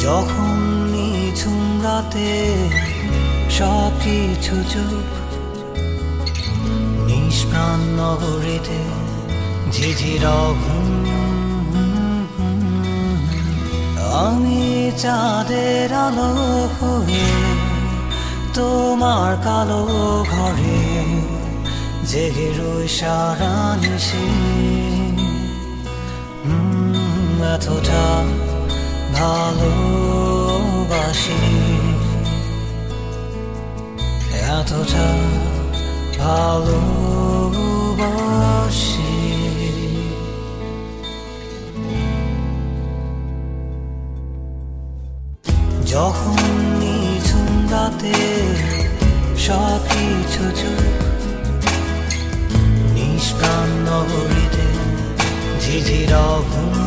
যখন নিঝুম রাতে সব কিছু চুপ, নিষ্প্রাণ নগরীতে ঝিঝির ঘুম, আমি চাঁদের আলো হয়ে তোমার কালো ঘরে জেগে রই সারা নিশে। এতটা ভালোবাসি, এতটা ভালোবাসি। যখন নিঝুম রাতে সব কিছু চুপ, নিষ্প্রাণ নগরীতে ঝিঝির ঘুম,